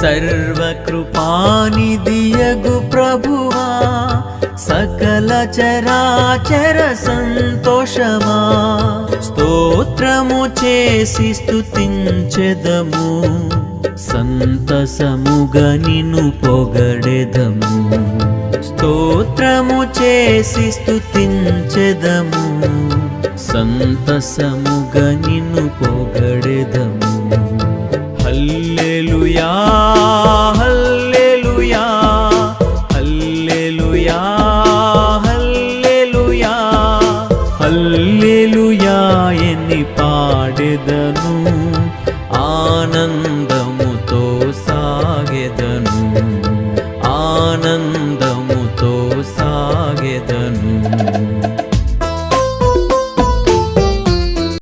సర్వకృపానిధియగు ప్రభువా సకల చరాచర సంతోషమా స్తోత్రము చేసి స్తుతించెదము సంతసముగా నిన్ను పొగడెదము స్తోత్రము చేసి స్తుతించెదము సంతసముగా నిన్ను పొగడెదము హల్లెలూయా హల్లెలూయా హల్లెలూయా హల్లెలూయా హల్లెలూయా ఎన్ని పాడెదను ఆనంద